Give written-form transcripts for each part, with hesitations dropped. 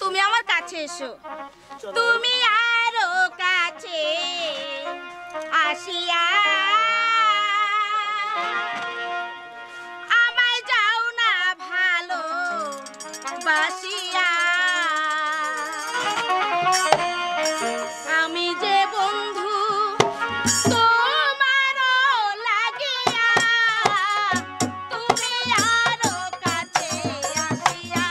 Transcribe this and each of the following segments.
তুমি আমার কাছে এসো, তুমি আরো কাছে আসিয়া আমায় যাও না ভালো বাসিয়া। আমি যে বন্ধু তোমারও লাগিয়া, তুমি আরো কাছে আসিয়া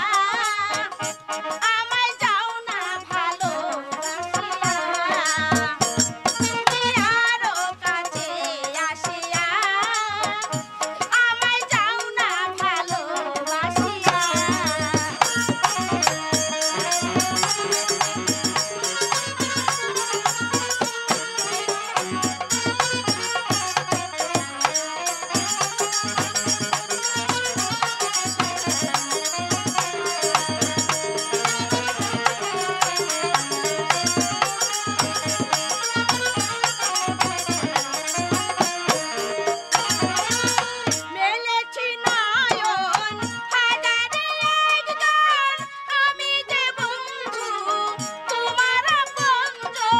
আমায় যাও না ভালো বাসিয়া। তুমি আরো কাছে আসিয়া আমায় যাও না ভালো বাসিয়া। মেলেছি নয়ন হাজারে একজন, আমি যে বন্ধু তোমার আপনজন।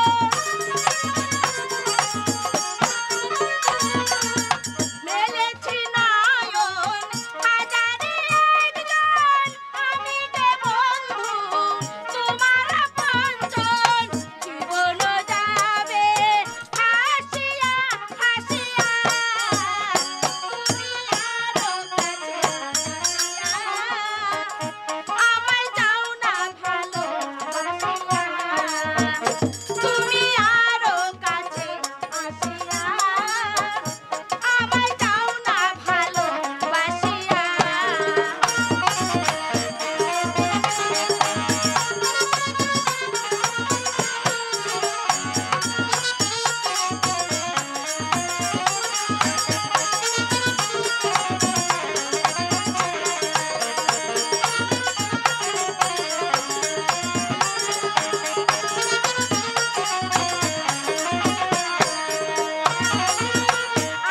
মেলেছি নয়ন হাজারে একজন, আমি যে বন্ধু তোমার আপনজন। জীবন যাবে হাসিয়া হাসিয়া, তুমি আরো কাছে আসিয়া আমায় যাও না ভালো বাসিয়া। তুমি আরো কাছে আসিয়া আমায় যাও না ভালো বাসিয়া।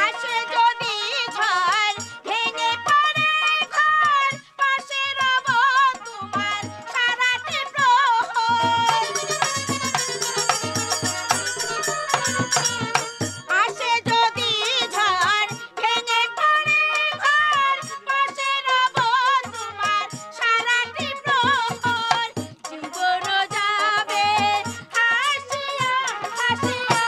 আসে যদি ঝড় ভেঙে পড়ে ঘর, পাশে রব তোমার সারাটি প্রহর। আসে যদি ঝড় ভেঙে পড়ে ঘর, পাশে রব তোমার সারাটি প্রহর। জীবন যাবে হাসিয়া হাসিয়া,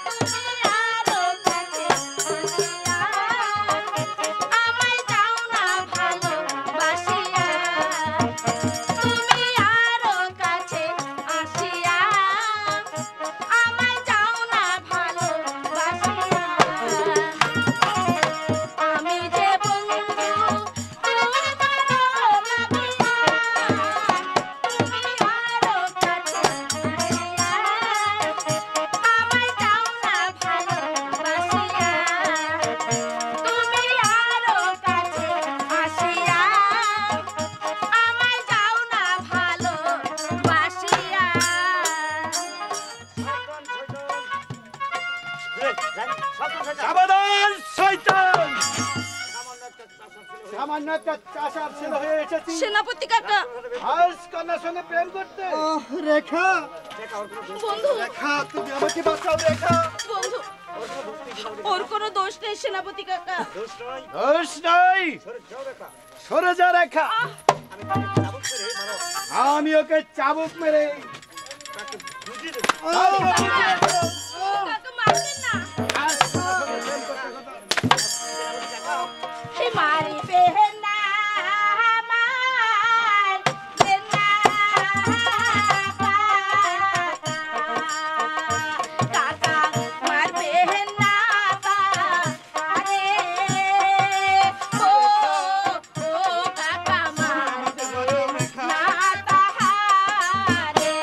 তুমি আরো কাছে আসিয়া আমায় যাও না ভালো বাসিয়া। তুমি আরো কাছে আসিয়া আমায় যাও না ভালো বাসিয়া। আমি যে বন্ধু তোমারও লাগিয়া, তুমি আরো কাছে আসিয়া আমায় যাও না ভালো বাসিয়া। তুমি আরো কাছে আসিয়া আমায় যাও না ভালো বাসিয়া। সাবধান শয়তান! সামান্য একটা চাষার ছেলে হয়ে এসেছি সেনাপতি কাকা, আজ কন্যার সঙ্গে প্রেম করতে। রেখা, বন্ধু রেখা, তুমি আমাকে বাঁচাও রেখা। বন্ধু, ওর কোনো দোষ নেই সেনাপতি কাকা। দোষ নাই, সরে যা রেখা। আমি ওকে চাবুক মেরে কাকা মারবেন না। হে মারিবে না আমার বেনা কাকা, মারবে না তারে। ও কাকা মারবে না তাহারে।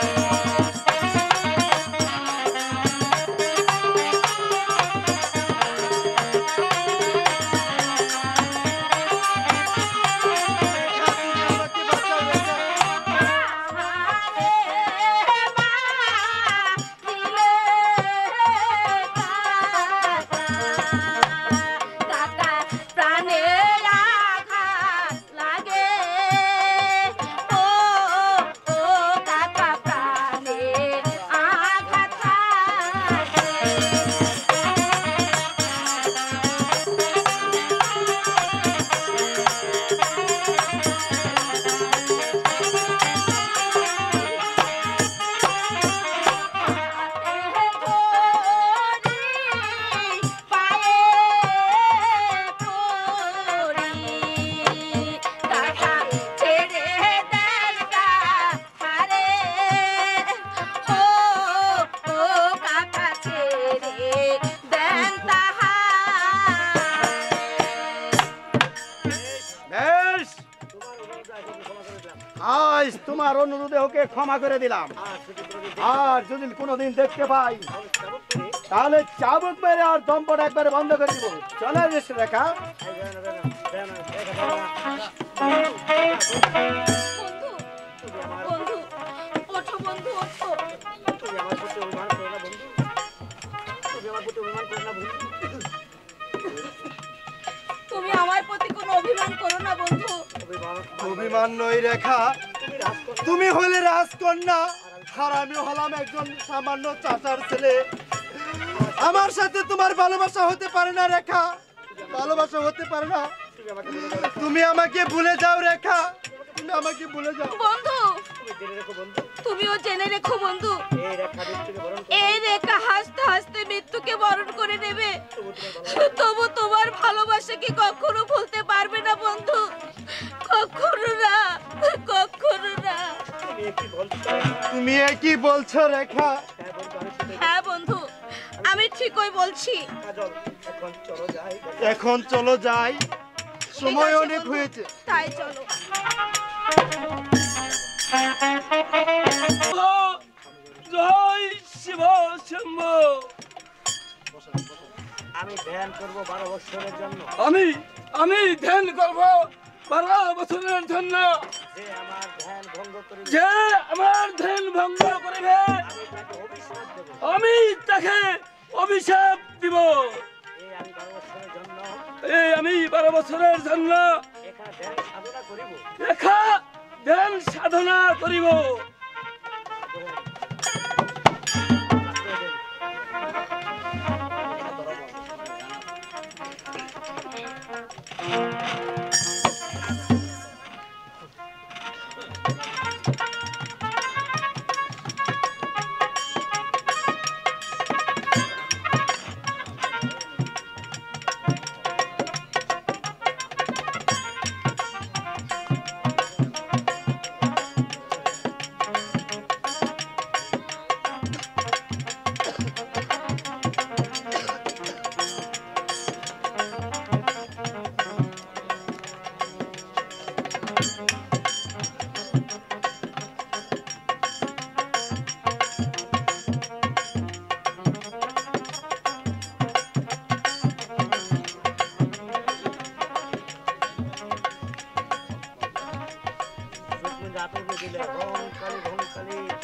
আজ তোমার অনুরোধে ওকে ক্ষমা করে দিলাম। আর যদি কোনোদিন দেখতে পাই তাহলে চাবুক মেরে আর দম্পট একবারে বন্ধ করে দিব। চলে এসে রেখা। তুমি আমার প্রতি কোনো অভিমান করো না বন্ধু। অভিমান নই রেখা, তুমি হলে রাজকন্যা আর আমি হলাম একজন সামান্য চাচার ছেলে। আমার সাথে তোমার ভালোবাসা হতে পারে না রেখা, ভালোবাসা হতে পারে না। তুমি আমাকে ভুলে যাও রেখা, তুমি আমাকে ভুলে যাও বন্ধু। তুমিও জেনে রেখো বন্ধু, এই রেখা হাসতে হাসতে মৃত্যুকে বরণ করে নেবে, তবু তোমার ভালোবাসা কি কখনো ভুলতে পারবে না বন্ধু, কখনো না, কখনো না। তুমি কি বলছো রেখা? হ্যাঁ বন্ধু, আমি ঠিকই বলছি। এখন চলো যাই, সময় অনেক হয়েছে। তাই চলো। জয় শিব শম্ভু। আমি ধ্যান করব 12 বছরের জন্য। আমি ধ্যান করব 12 বছরের জন্য। যে আমার ধ্যান ভঙ্গ করিবে আমি তাকে অভিশাপ দিব। এই আমি 12 বছরের জন্য একা ধ্যান সাধনা করিব।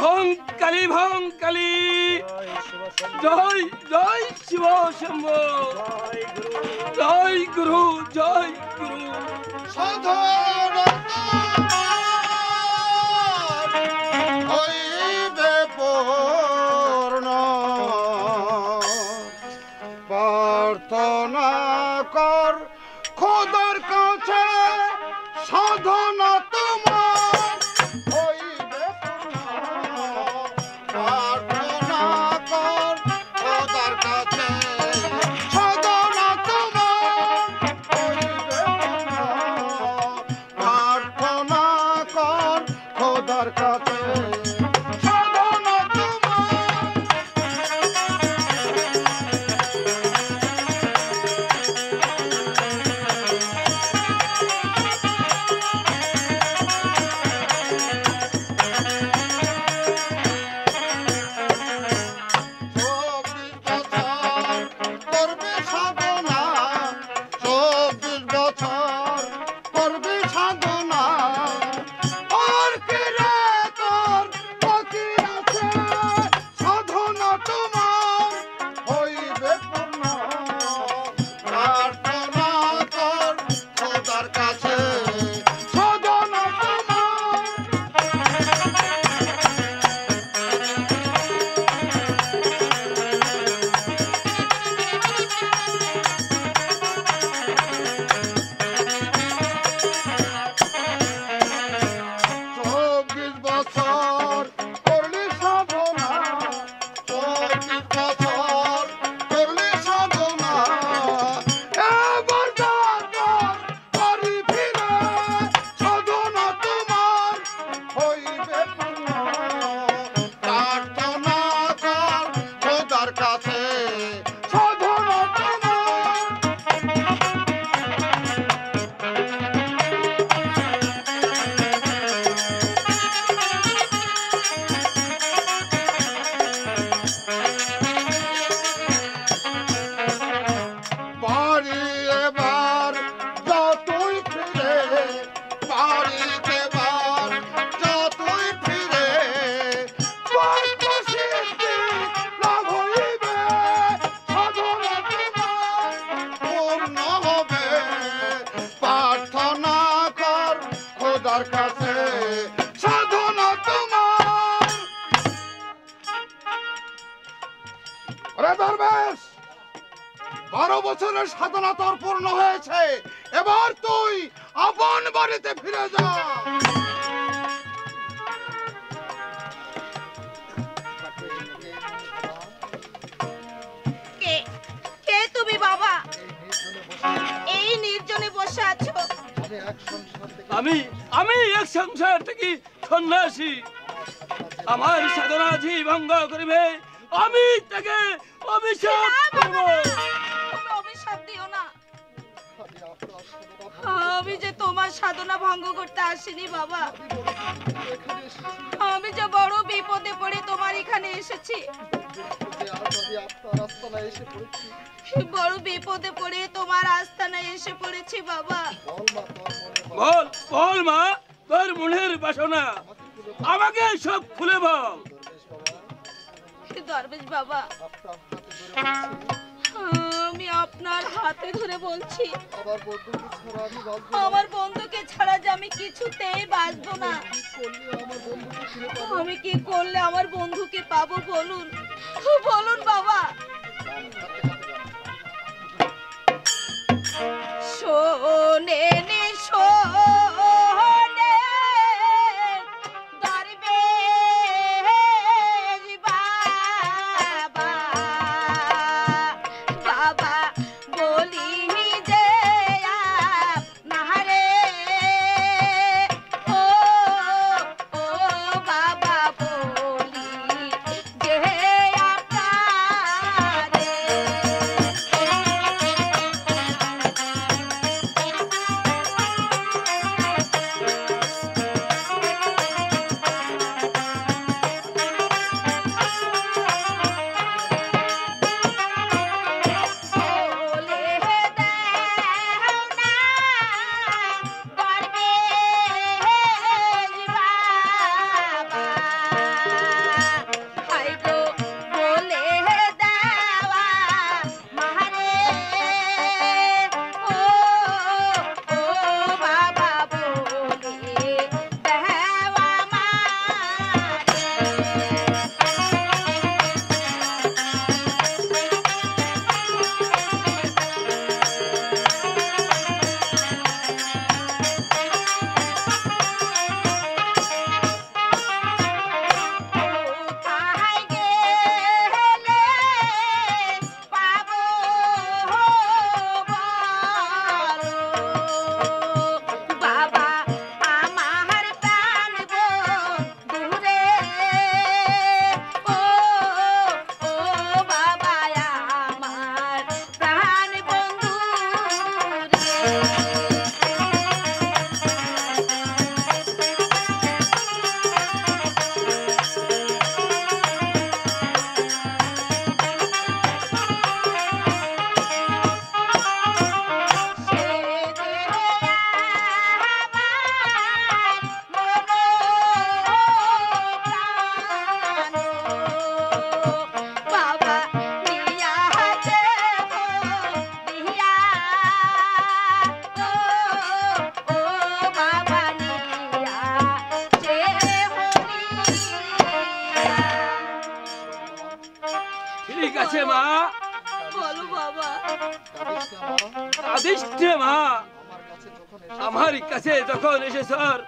ভঙ্কালী ভঙ্কালী জয় জয় শিব শম্ভু। জয় গুরু জয় গুরু। প্রার্থনা কর খোদার কাছে, সাধনা তোমার হইবে পূর্ণ। প্রার্থনা কর খোদার কাছে, সাধনা তোমার হইবে পূর্ণ। প্রার্থনা কর খোদার কাছে, সাধনা তোমার। করবে সাধনা, আর কে রে সাধনা তোমার। ওরে দরবেশ, 12 বছরের সাধনা তোর পূর্ণ হয়েছে, এবার তুই আপন বাড়িতে ফিরে যা। কে কে তুমি বাবা? এই নির্জনে বসে আছো? আমি আমি এক সংসার থেকে সন্ন্যাসী। আমার সাধনা যে ভঙ্গ করিবে আমি তাকে অভিশাপ করব। তুমি অভিশাপ দিও না। আমি যে তোমার সাধনা ভঙ্গ করতে আসিনি বাবা, আমি যে বড় বিপদে পড়ে তোমার এখানে এসেছি। বড় বিপদে পড়ে তোমার আস্তানায় এসে পড়েছি বাবা। বল বল মা, তোর মনের বাসনা আমাকে সব খুলে বল। দরবেশ বাবা, আমি আপনার হাতে ধরে বলছি, আমার বন্ধুকে ছাড়া যে আমি কিছুতেই বাঁচবো না। আমি কি করলে আমার বন্ধুকে পাবো বলুন, বলুন বাবা। শোনেন শোনে দরবেশ বাবা, বাবা বলি যে নাহারে, ও ও বাবা বলি যে আপনারে। ঠিক আছে মা, বলো বাবা। আদেশ দে মা, আমার কাছে যখন এসে স্যার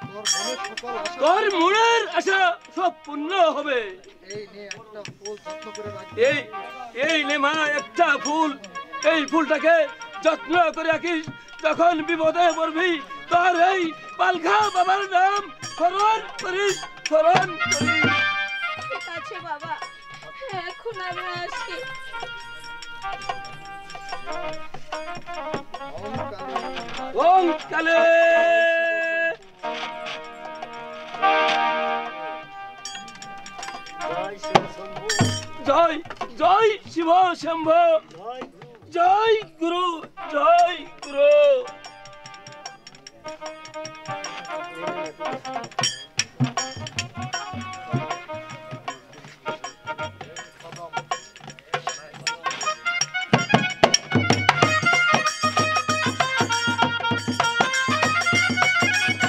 তোর মনের আশা সব পূর্ণ হবে। এই এই নে মা একটা ফুল, এই ফুলটাকে যত্ন করে রাখিস, যখন বিপদে পড়বি তোর এই পালখা বাবার নাম স্মরণ করিস, স্মরণ করিস। ঠিক আছে বাবা, এখন আমি আসি। ওং কালে জয় জয় শিব শম্ভ, জয় গুরু, জয় গুরু।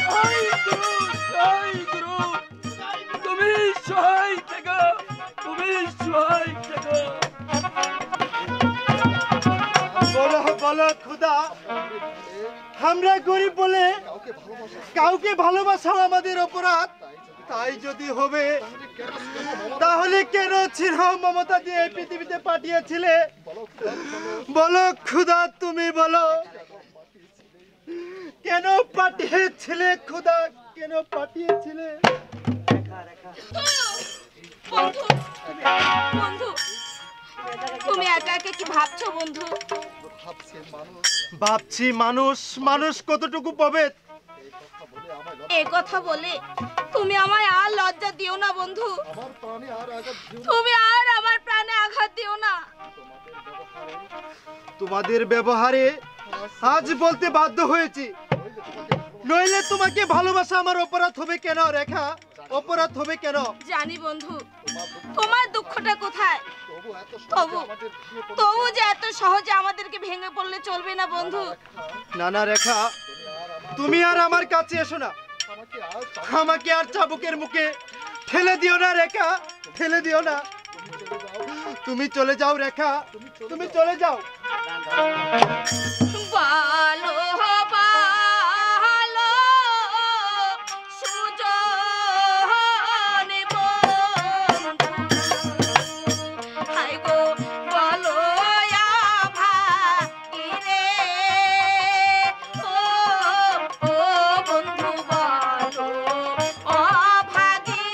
জয় গুরু, জয় গুরু তুমি সহায় থেকো, তুমি সহায় থেকো। বলো বলো খুদা, আমরা গরিব বলে কাউকে ভালোবাসাও আমাদের অপরাধ। তাই যদি হবে তাহলে কেন স্নেহ মমতা দিয়ে এই পৃথিবীতে পাঠিয়েছিলে? বলো খুদা, তুমি বলো কেন পাঠিয়েছিলে? খুদা কেন পাঠিয়েছিলে? বন্ধু বন্ধু তুমি একা একা কি ভাবছো বন্ধু? ভাবছি মানুষ মানুষ কতটুকু পাবে। এই কথা বলে তুমি আমায় আর লজ্জা দিও না বন্ধু, তুমি আর আমার প্রাণে আঘাত দিও না। তোমাদের ব্যবহারে আজ বলতে বাধ্য হয়েছি, নইলে তোমাকে ভালোবাসা আমার অপরাধ হবে কেন রেখা? অপরাধ হবে কেন? জানি বন্ধু তোমার দুঃখটা কোথায়, তবু তবু যে এত সহজে আমাদেরকে ভেঙে পড়লে চলবে না বন্ধু। না না রেখা, তুমি আর আমার কাছে এসো না, আমাকে আর চাবুকের মুখে ঠেলে দিও না রেখা, ঠেলে দিও না। তুমি চলে যাও রেখা, তুমি চলে যাও। ভালো ভালো সুজন বন্ধু, হাই গো বলো ভাগিরে, ও বন্ধু বলো অভাগিরে।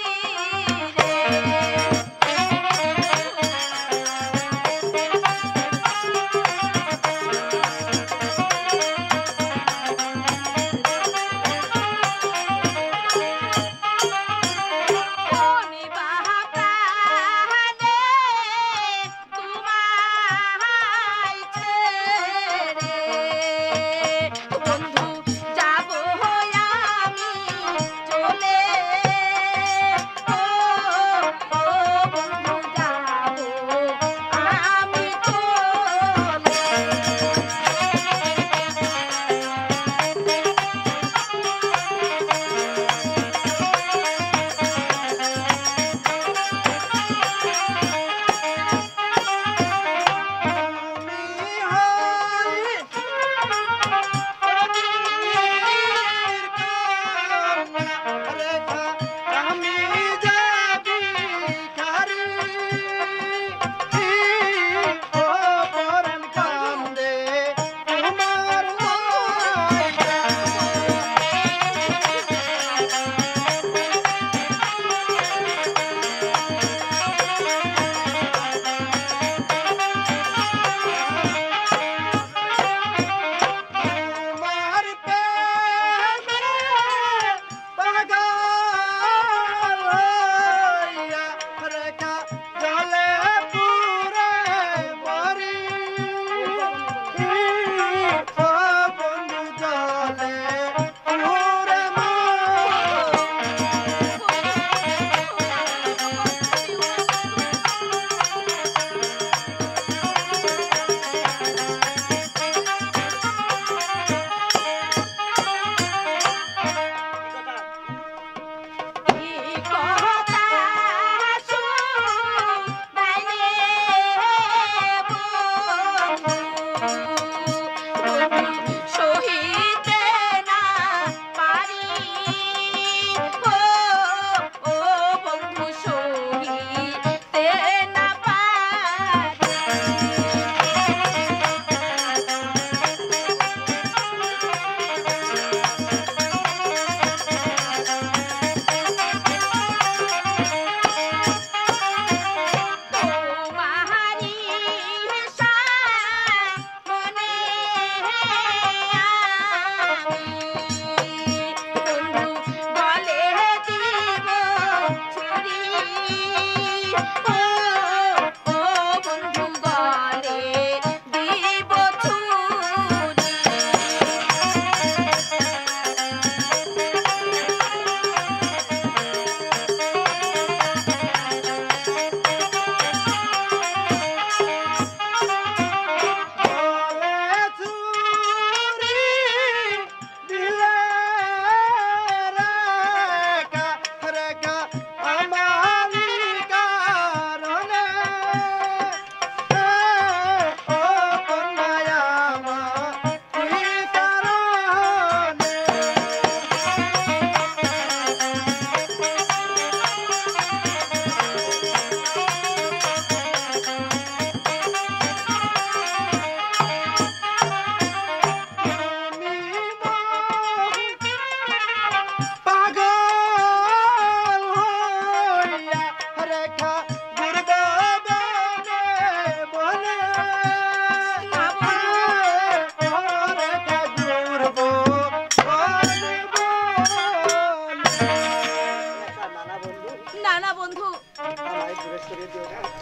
না না বন্ধু,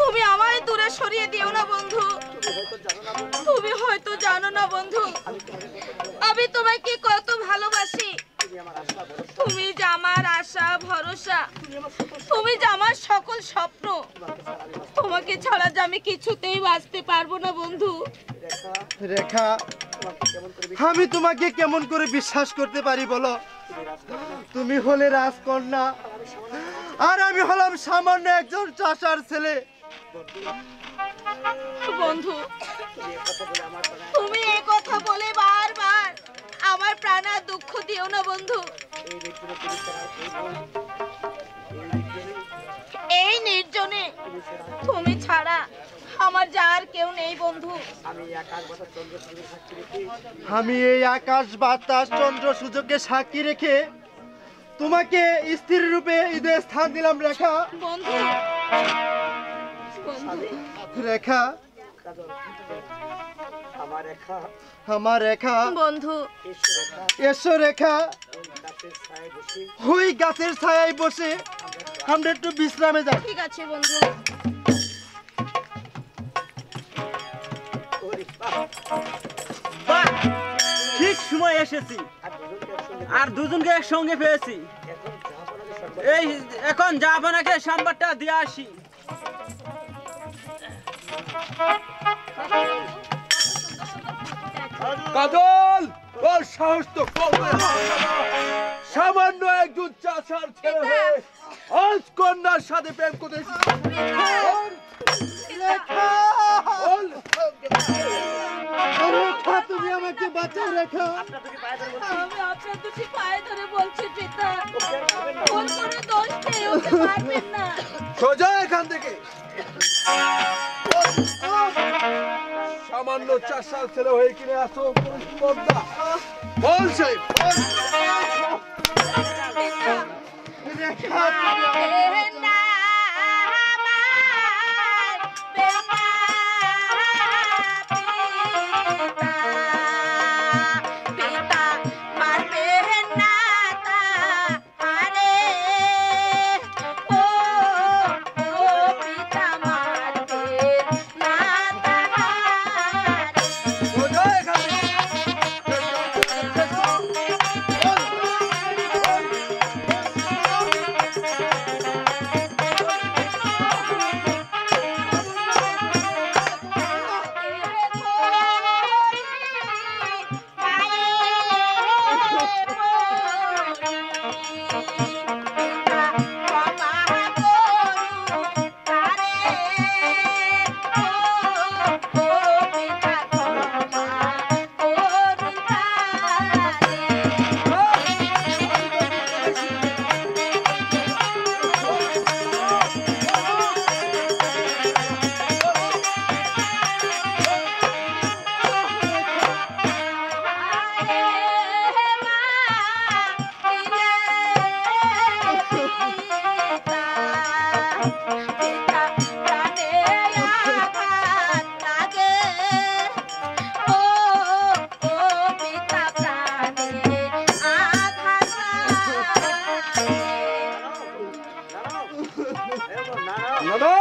তুমি আমায় দূরে সরিয়ে দিও না বন্ধু। তুমি হয়তো জানো না বন্ধু, আমি তোমাকে কত ভালোবাসি। তুমি যে আমার আশা ভরসা, তুমি যে আমার সকল স্বপ্ন। তোমাকে ছাড়া যে আমি কিছুতেই বাঁচতে পারবো না বন্ধু। রেখা, আমি তোমাকে কেমন করে বিশ্বাস করতে পারি বলো? তুমি হলে রাজকন্যা আর আমি হলাম সামান্য একজন চাষার ছেলে। বন্ধু, তুমি এই কথা বলে বারবার আমার প্রাণে দুঃখ দিও না বন্ধু। এই নির্জনে তুমি ছাড়া আমার যার কেউ নেই বন্ধু। আমি এই আকাশ বাতাস চন্দ্র সূর্যকে সাক্ষী রেখে তোমাকে স্ত্রী রূপে ঈদে স্থান দিলাম রেখা। বন্ধু, রেখা, আমার রেখা বন্ধু, এসো রেখা, ওই গাছের ছায়ায় বসে আমরা একটু বিশ্রামে যাই। ঠিক আছে বন্ধু। ঠিক সময় এসেছি আর দুজনকে একসঙ্গে পেয়েছি। এই এখন জাহাপনাকে সংবাদটা দিয়ে আসি। কাজল, ওর সাহস তো কম না। সামান্য একজন চাষার ছেলে হয়ে আজ কন্যার সাথে প্রেম করতে রেখা, তুমি আমাকে বাঁচাও রেখা। আমি আপনার দুটি পায়ে ধরে বলছি পিতা, ওর কোনো দোষ নেই, ওকে মারবেন না। সোজা এখান থেকে। সামান্য চাষার ছেলে হয়ে কিনে আসো পদ্মা। বল সেই রেখা, সোজা এখান থেকে। দাদা,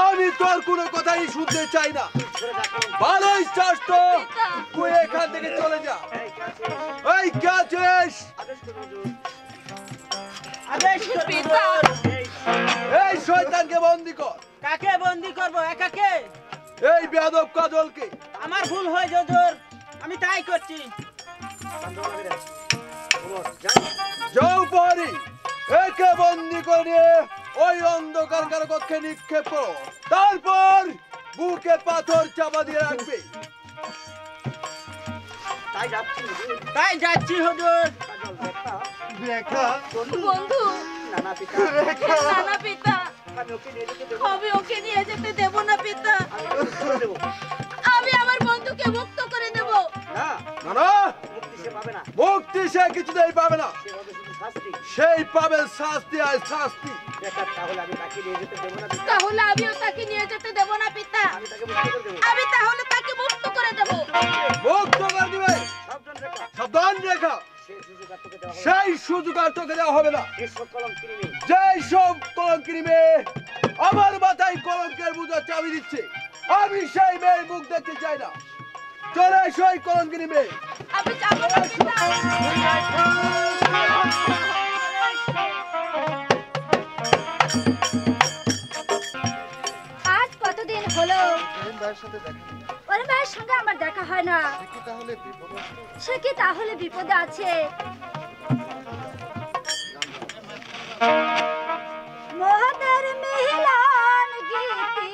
আমি তোর কোনো কথাই শুনতে চাই না। ভালোই চাস তো তুই এখান থেকে চলে যা। এই কে আছিস? পিতা, এই শয়তানকে বন্দি কর। কাকে বন্দি করবো? একাকে? এই বেয়াদব কাজলকে। আমার ভুল হয় হুজুর, আমি তাই করছি। যাও পারি, একে বন্দি করে ওই অন্ধকার কারাকক্ষে নিক্ষেপ করো। তারপর বুকে পাথর চাপা দিয়ে রাখবে। তাই যাচ্ছি হুজুর। রেখা, বন্ধু, রেখা, না পিতা, আমি ওকে নিয়ে যেতে দেব না পিতা। আমি আমার বন্ধুকে মুক্ত করে দেব। না না, মুক্তি সে কিছুতেই পাবে না। সেই পাবে শাস্তি আর শাস্তি। তাহলে আমিও তাকে নিয়ে যেতে দেব না পিতা। আমি তাহলে তাকে মুক্ত করে দেব। মুক্ত করে দিবে। সাবধান রেখা, সেই সুযোগ আর তোকে দেওয়া হবে না। যেই সব কলঙ্কিনী মেয়ে আমার মাথায় কলঙ্কের বোঝা চাবি দিচ্ছে, আমি সেই মেয়ের মুখ দেখতে চাই না। চলে এসো এই কলঙ্কিনী মেয়ে। আমি যাবো না পিতা। আজ কতদিন হলো ইব্রাহিম ভাইয়ের সাথে দেখা ওর ভাইয়ের সঙ্গে আমার দেখা হয় না। সে কি তাহলে বিপদে আছে? মোহনের মিলন গীতি,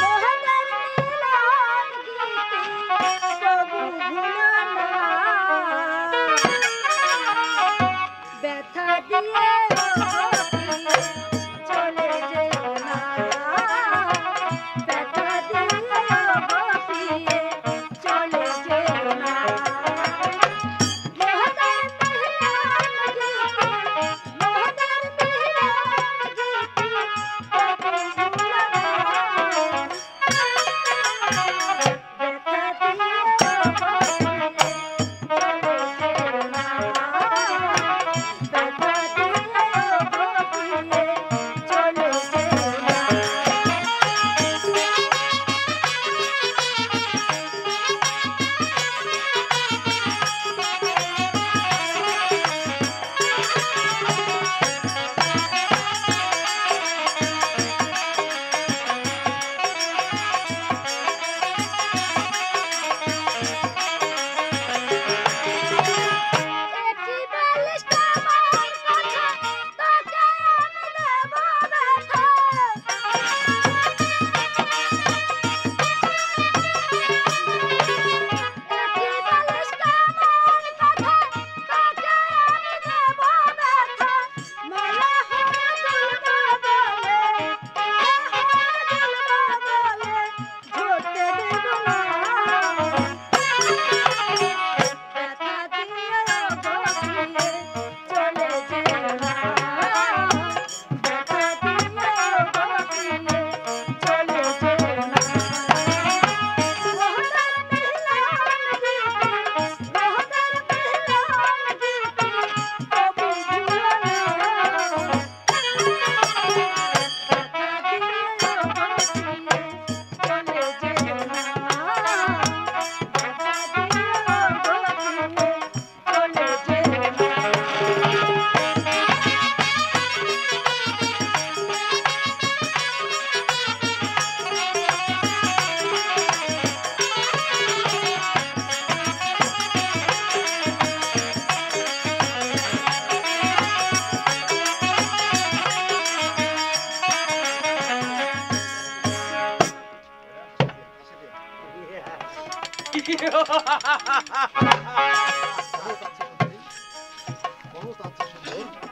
মোহনের মিলন গীতি, তবু ভুলো না। ব্যথা দিয়ে চলে যেও না, ব্যথা দিয়ে গপিয়ে চলে যেও না। মোহনের মিলন গীতি, মোহনের মিলন গীতি, তবু ভুলো না। ব্যথা দিয়ে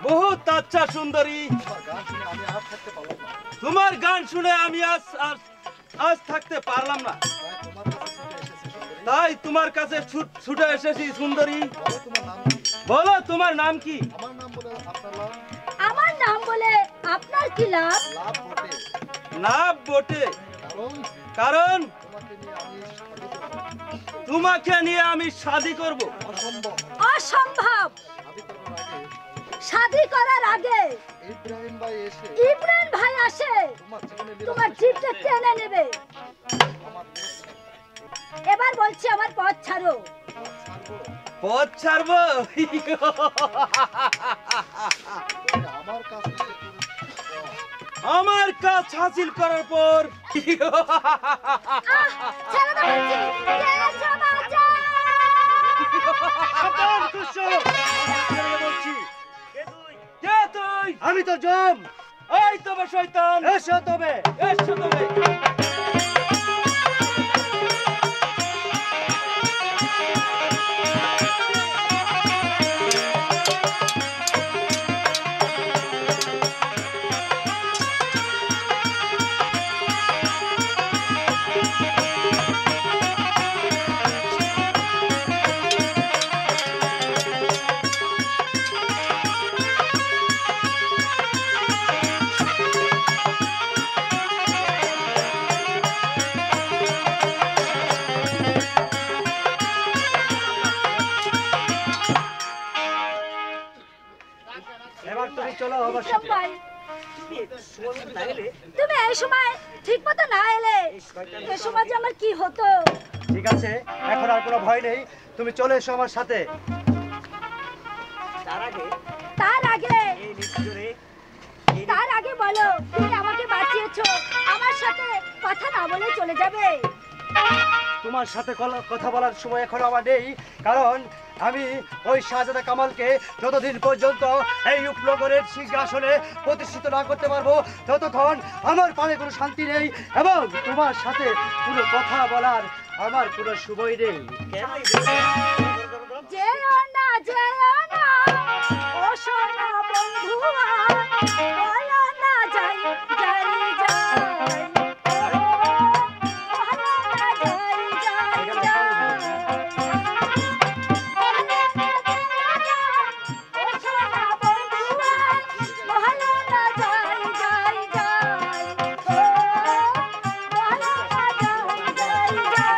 बहुत अच्छा सुंदरी, तुम्हार गान सुने আমি আজ থাকতে পারলাম না, তাই তোমার কাছে ছুটে এসেছি। সুন্দরী, বলো তোমার নাম কি? আমার নাম বলে আপনার কি লাভ? লাভ বটে, কারণ তোমাকে নিয়ে আমি শাদি করব। অসম্ভব। শাদি করার আগে ইব্রাহিম ভাই আসে তোমার জিভটা টেনে নেবে। এবার বলছি আমার পথ ছাড়ো। পথ ছাড়বো? আমার কাজ হাসিল করার পর ছেড়ে দাও বলছি। আমি তো জম। এই তবে শয়তান, এসো তবে, এসো তবে। আমার বিক্রম সাথে। ভাই তুমি এই সময় ঠিক মতো না এলে এই সময় যে আমার কি হতো। ঠিক আছে, এখন আর কোনো ভয় নেই, তুমি চলে এসো আমার সাথে। তার আগে বলো তুমি আমাকে বাঁচিয়েছো, আমার সাথে কথা না বলে চলে যাবে? তোমার সাথে কথা বলার সময় এখন আমার নেই, কারণ আমি ওই শাহজাদা কামালকে যতদিন পর্যন্ত এই উপনগরের সিংহাসনে প্রতিষ্ঠিত না করতে পারবো ততক্ষণ আমার প্রাণে কোনো শান্তি নেই, এবং তোমার সাথে কোনো কথা বলার আমার কোনো সময় নেই। যেও না যেও না ও সোনা বন্ধুয়া, বলো না যাই যাই যাই, বলো না যাই যাই যাই, ও সোনা বন্ধুয়া, বলো না যাই যাই যাই, বলো না যাই যাই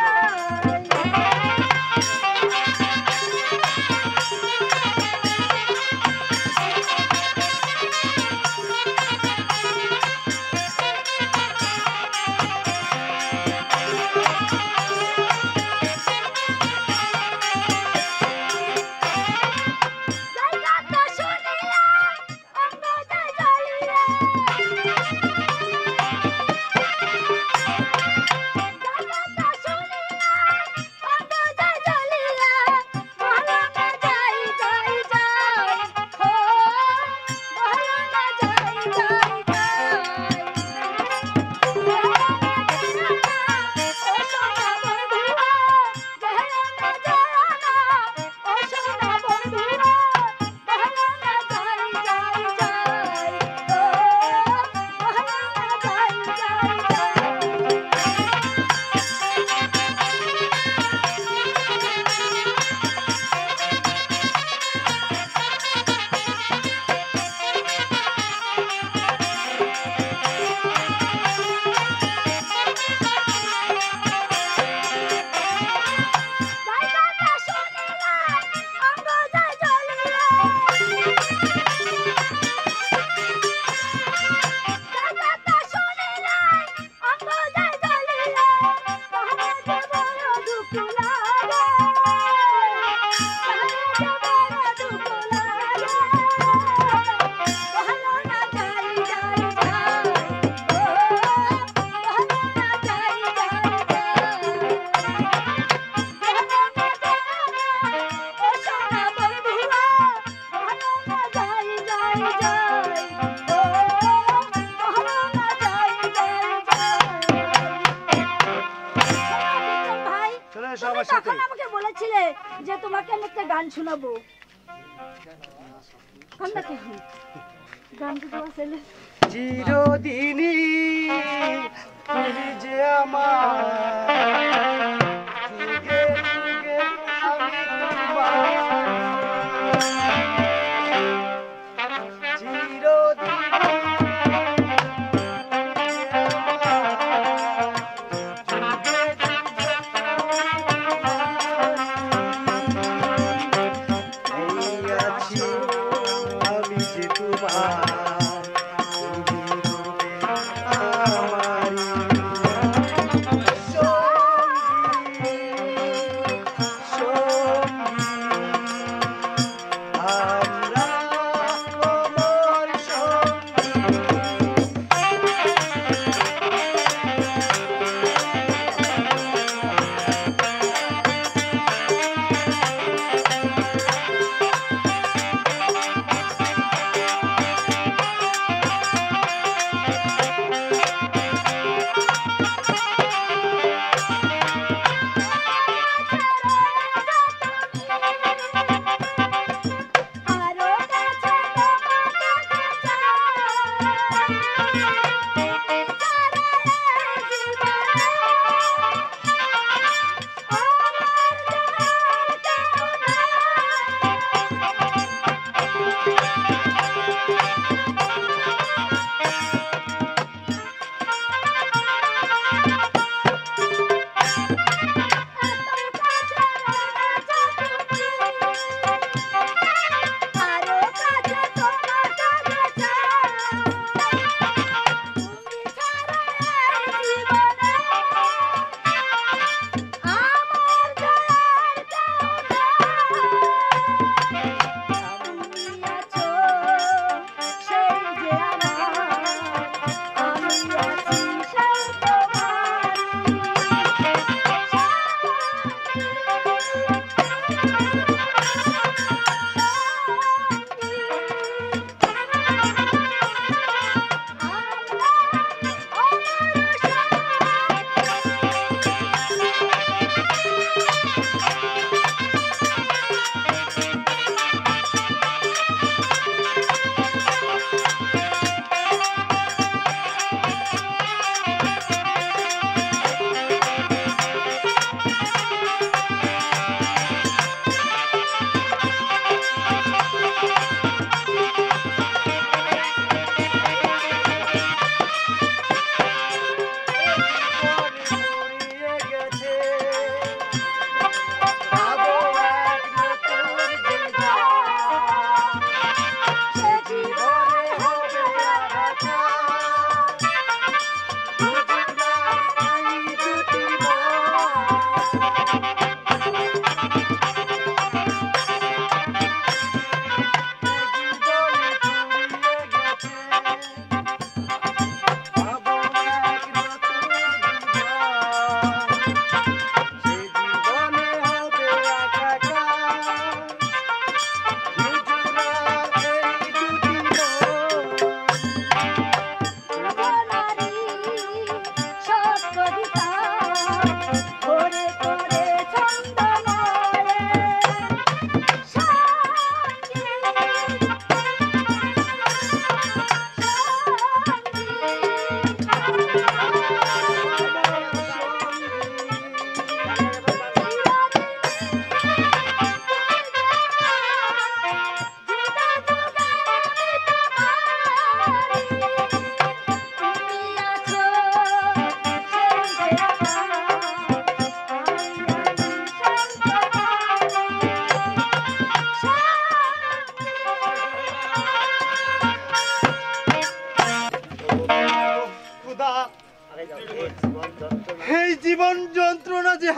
তখন আমাকে বলেছিলে যে তোমাকে আমি একটা গান শোনাবো। গান তো তোমার ছেলে চিরদিনই তুমি যে আমার, যুগে যুগে আমি তোমার, চিরদিনই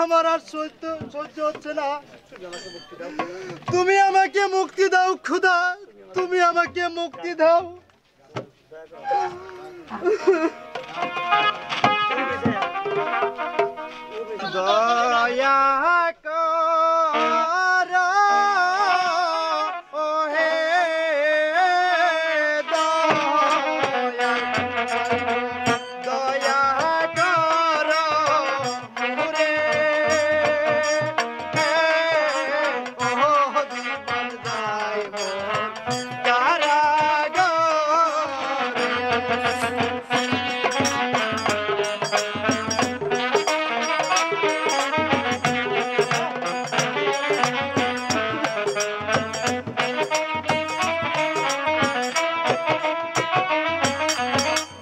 আমার আর সহ্য হচ্ছে না। তুমি আমাকে মুক্তি দাও খোদা, তুমি আমাকে মুক্তি দাও। দয়া করো ওহে দয়া, দয়া করো মোরে, ও জীবন যায় মোর কারাগারে।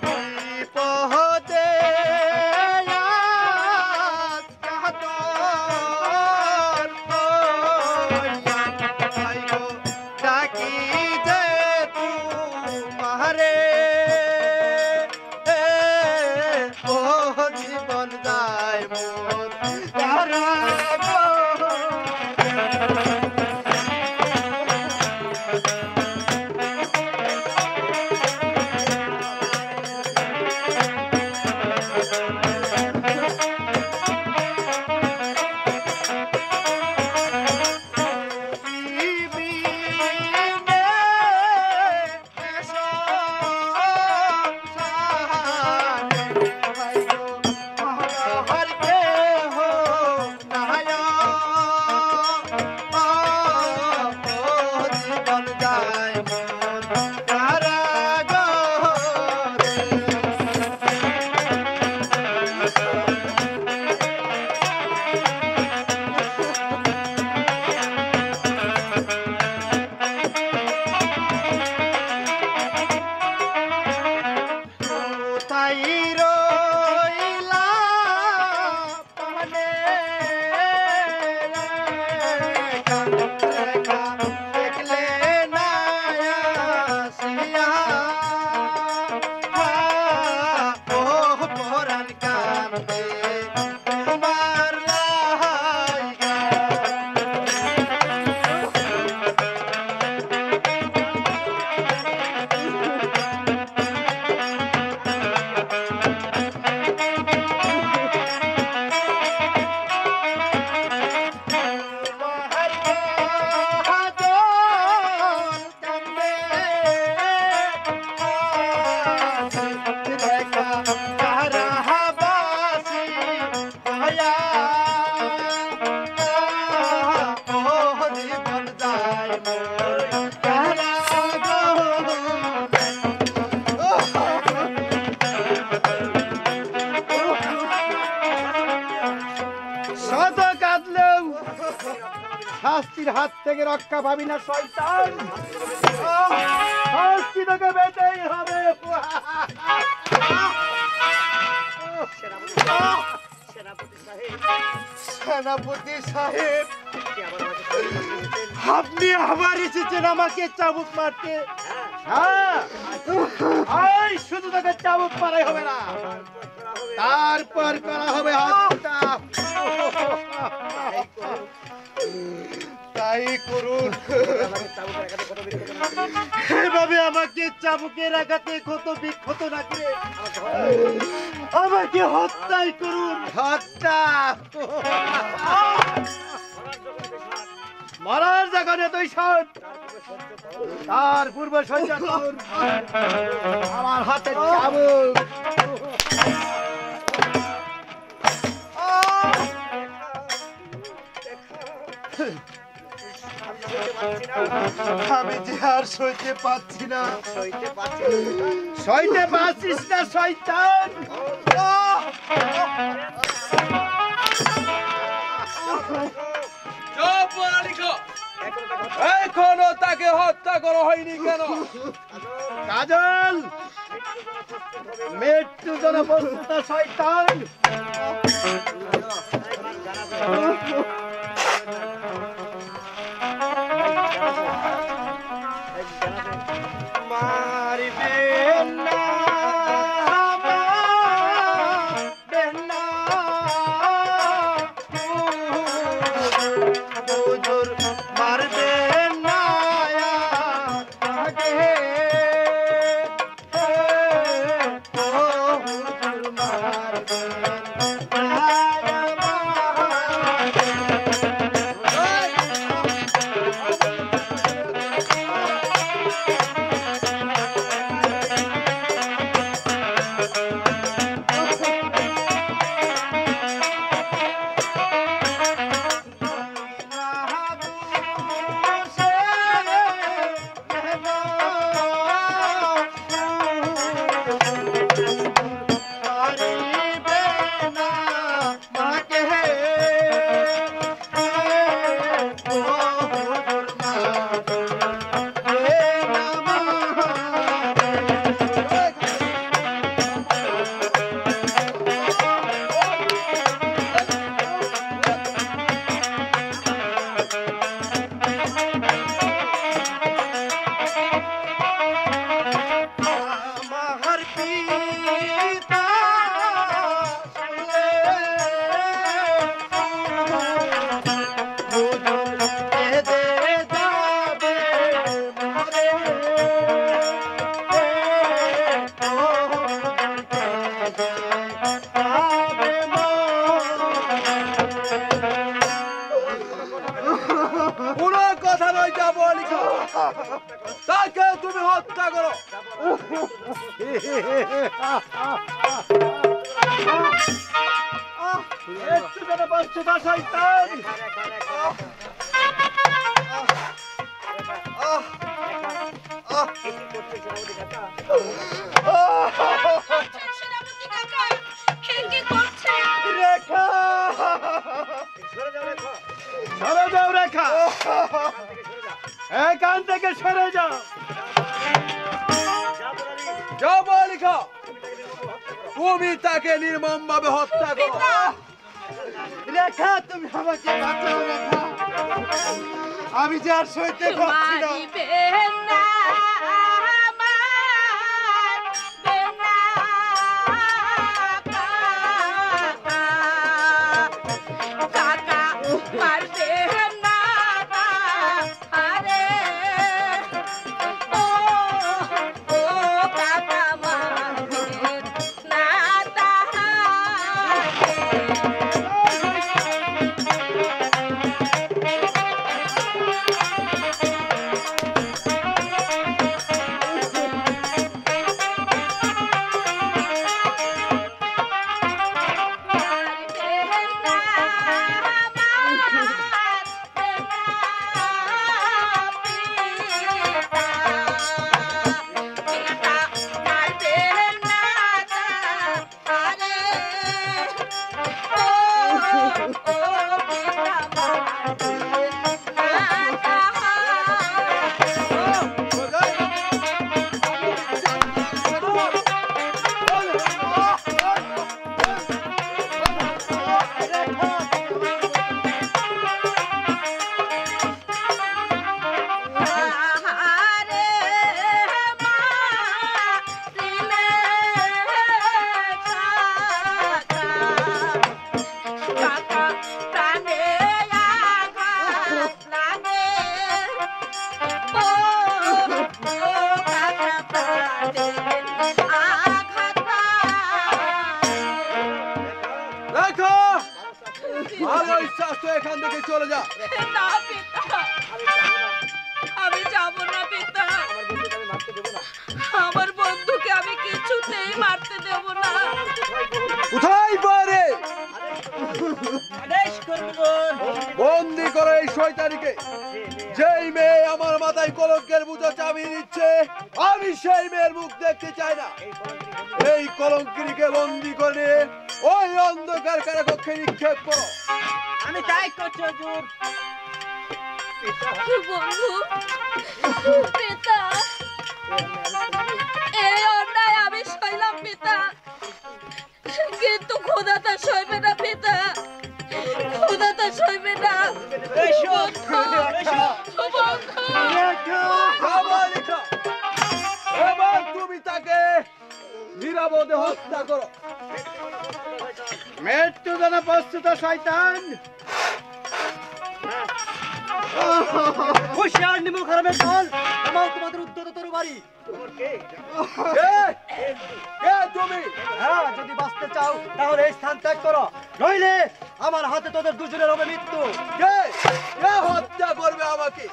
বিপদে আজ কাতর হইয়া, ডাকি যে তোমারে, ও জীবন যায় মোর কারাগারে। তাই রইলা পানে রেখা, দেখলে না আসিয়া, ও পরাণ কান্দে তোমার লাইগা। শত কাঁদলেও শাস্তির হাত থেকে রক্ষা পাবি না শয়তান, শাস্তি তোকে পেতেই হবে। সেনাপতি সাহেব, আপনি আবার এসেছেন আমাকে চাবুক মারতে? হ্যাঁ, শুধু তোকে চাবুক মারাই হবে না, তারপর করা হবে হত্যা। তাই করুন, এভাবে আমাকে চাবুকের আঘাতে ক্ষত বিক্ষত না করে আমাকে হত্যাই করুন। হত্যা মরার যখন এতই সৎ, তার পূর্ব সজ্জা করুন আমার হাতে চাবুক। আমি যে আর সইতে পারছি না। সইতে পারছিস না শয়তান? এখনো তাকে হত্যা করা হয়নি কেন? কাজল, মৃত্যু যেন প্রস্তুত শয়তান। মারবেন না, মারবেন না, কোনো কথা নয়, যাবো লিখো, তাকে তুমি হত্যা করো। একটু যেন বাঁচছে না শয়তান। সেনাপতি কাকা কি করছে? রেখা, সরে যাও রেখা, এখান থেকে সরে যাও। যাও বালিকা, তুমি তাকে নির্মম ভাবে হত্যা করো। রেখা, তুমি আমাকে বাঁচাও রেখা, আমি যে আর সইতে পারছি না। মারিবেন না এখান থেকে চলে যা। না পিতা, আমি যাব না পিতা, আমার বন্ধুকে আমি কিছুতেই মারতে দেব না। কোথায় পারে আদেশ করুন। বন্দি করে এই শয়তানিকে। যেই মেয়ে আমার মাথায় কলঙ্কের বুঝো চাপিয়ে দিচ্ছে, আমি সেই মেয়ের মুখ দেখতে চাই না। এই কলঙ্কিনীকে বন্দি করে ওই অন্ধকার কারাকক্ষে নিক্ষেপ করো। আমি তাই করছি হুজুর। বন্ধু, পিতা, এই অন্যায় আমি সইলাম পিতা, কিন্তু খোদা তা সইবে না পিতা, খোদা তা সইবে না। এবার তুমি তাকে নিরাপদে হত্যা করো। মৃত্যু জানা প্রস্তুত শয়তান। হুশিয়ার নিমুল খারাপের দল, আমার তোমাদের উদ্যত তরবারি। তুমি হ্যাঁ, যদি বাঁচতে চাও তাহলে এই স্থান ত্যাগ করো, নইলে আমার হাতে তোদের দুজনের হবে মৃত্যু। কে হত্যা করবে আমাকে?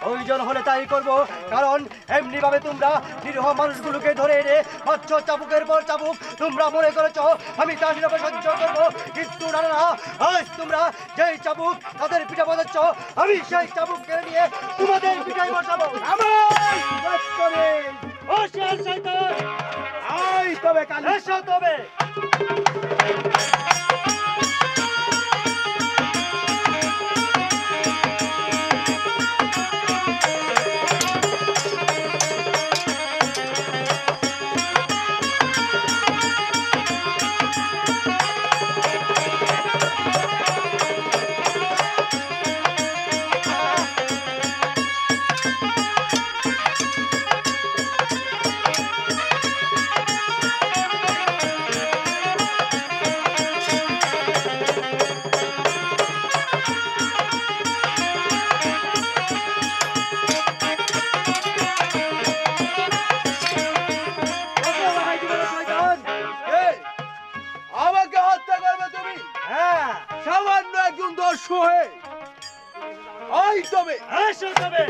প্রয়োজন হলে তাই করব, কারণ এমনি ভাবে তোমরা নিরীহ মানুষগুলোকে ধরে এনে মাত্র চাবুকের পর চাবুক তোমরা মনে করেছ আমি তা নীরবে সহ্য করবো, কিন্তু না না, আজ তোমরা যেই চাবুক তাদের পিঠে বসাচ্ছ, আমি সেই চাবুক কেড়ে নিয়ে তোমাদের পিঠায় বসাবো। তবে কাল এসো তবে। তবে এসো তবে।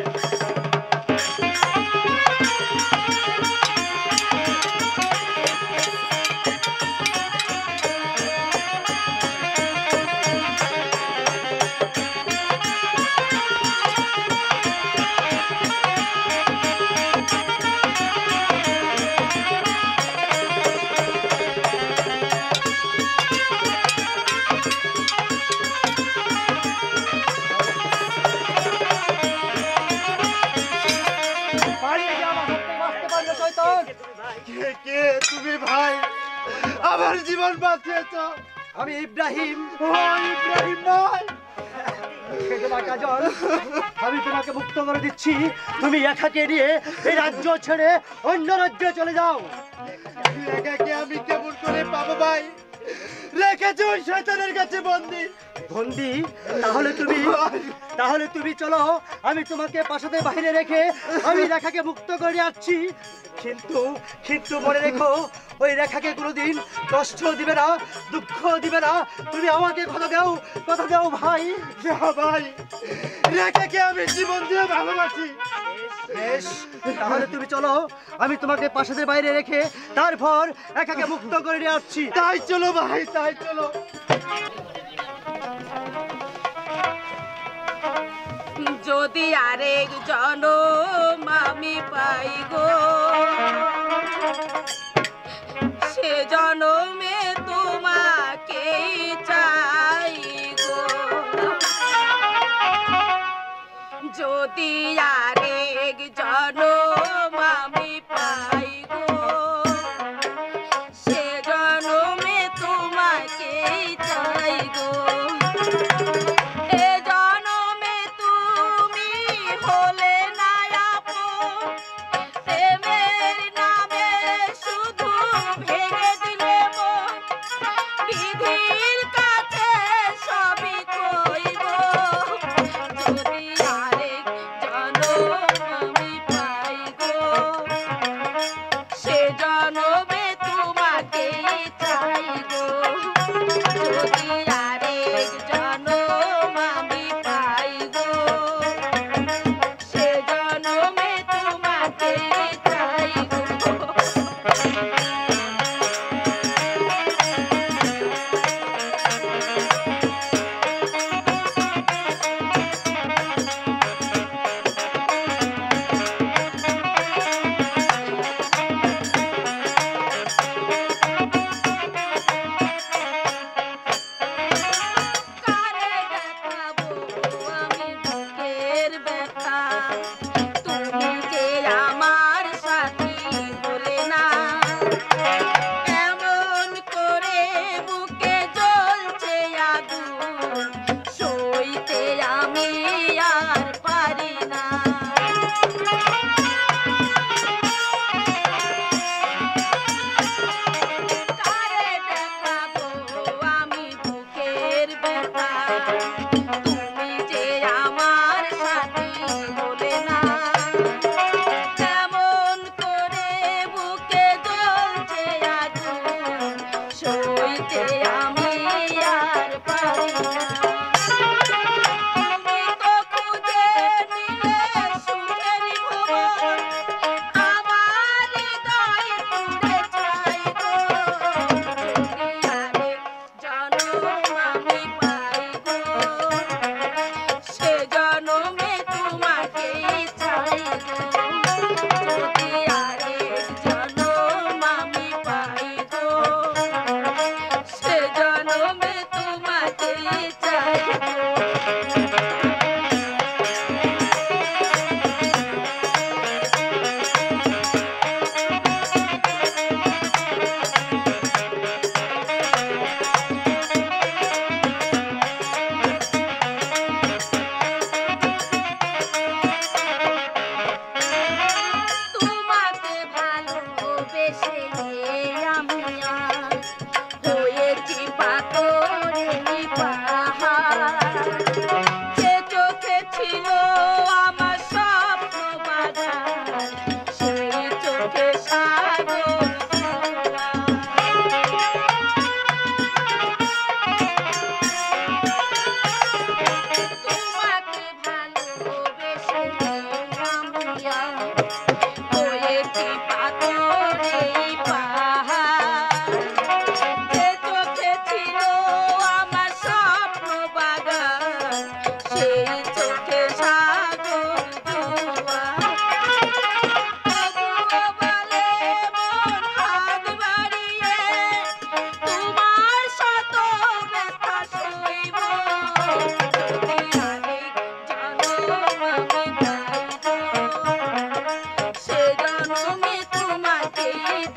কে কে তুমি ভাই? আমার জীবন বাঁচিয়েছ। আমি ইব্রাহিম। ও ইব্রাহিম ভাই, কাজল, আমি তোমাকে মুক্ত করে দিচ্ছি। তুমি একাকে নিয়ে এই রাজ্য ছেড়ে অন্য রাজ্যে চলে যাও। রেখাকে আমি কেমন করে পাবো ভাই? রেখেছে ওই শয়তানের কাছে বন্দি। বন্দি? তাহলে তুমি চলো, আমি তোমাকে প্রাসাদের বাইরে রেখে আমি রেখাকে মুক্ত করে যাচ্ছি। কিন্তু মনে রেখো, ওই রেখাকে কোনোদিন কষ্ট দিবে না, দুঃখ দিবে না। তুমি আমাকে কথা দাও ভাই। ভাই, রেখাকে আমি জীবন দিয়ে ভালোবাসি। বেশ, তাহলে তুমি চলো, আমি তোমাকে প্রাসাদের বাইরে রেখে তারপর একাকে মুক্ত করে নিয়ে আসছি। তাই চলো ভাই, তাই চলো। যদি আরেক জনম আমি পাই গো, সে জনমে তোমাকেই চাই গো। যদি আরেক জনম আমি পাই গো, সে জনমে তোমাকেই চাই গো।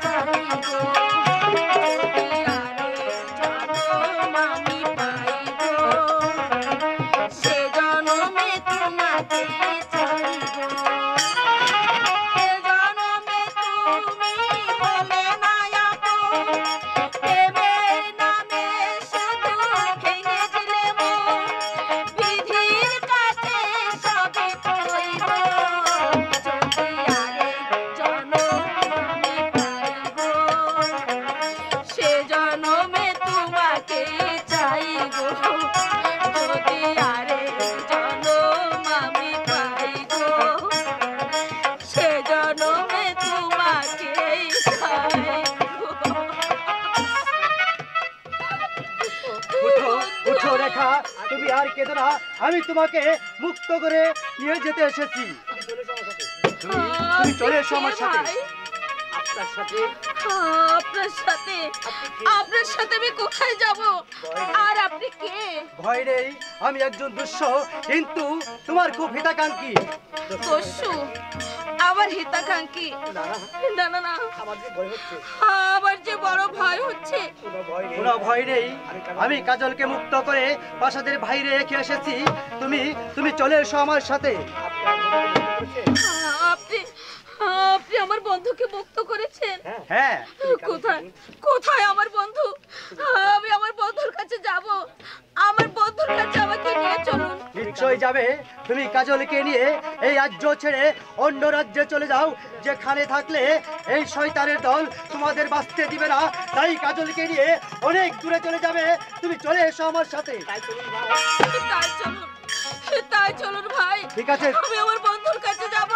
চাই গো যদি আরে জনম আমি পাই গো সে জনমে তোমাকে চাই গো এ জনমে তুমি হলে না আপন প্রেমের নামে শুধু ভেঙে দিলে মন বিধির কাছে সবে কইব যদি আরে জনম আমি পাই গো সে জনমে তোমাকে চাই গো যদি আরে জনম আমি পাই গো সে জনমে তোমাকে চাই গো উঠো উঠো রেখা, তুমি আর কেঁদো না, আমি তোমাকে মুক্ত করে নিয়ে যেতে এসেছি। তুমি চলে এসো আমার সাথে। ভাই, আপনার সাথে আমি কোথায় যাব? আর আপনি কে? ভয় নেই, আমি একজন দুঃস্ব কিন্তু তোমার খুব হিতাকাঙ্ক্ষী। দস্যু আমার হিতাকাঙ্ক্ষী? না না না, আমার যে বড় ভয় হচ্ছে। কোনো ভয় নেই, আমি কাজলকে মুক্ত করে প্রাসাদের বাইরে রেখে এসেছি। তুমি তুমি চলে এসো আমার সাথে। আপনি আপনি আমার বন্ধুকে মুক্ত করেছেন? হ্যাঁ, কোথায় কোথায় আমার বন্ধু? আমি আমার বন্ধুর কাছে যাব। আমার বন্ধুর কাছে আমাকে নিয়ে চলুন। নিশ্চয়ই যাবে। তুমি কাজলকে নিয়ে এই রাজ্য ছেড়ে অন্য রাজ্যে চলে যাও। যেখানে থাকলে এই শয়তানের দল তোমাদের বাঁচতে দিবে না, তাই কাজলকে নিয়ে অনেক দূরে চলে যাবে। তুমি চলে এসো আমার সাথে। তাই চলুন ভাই। ঠিক আছে, আমি আমার বন্ধুর কাছে যাব।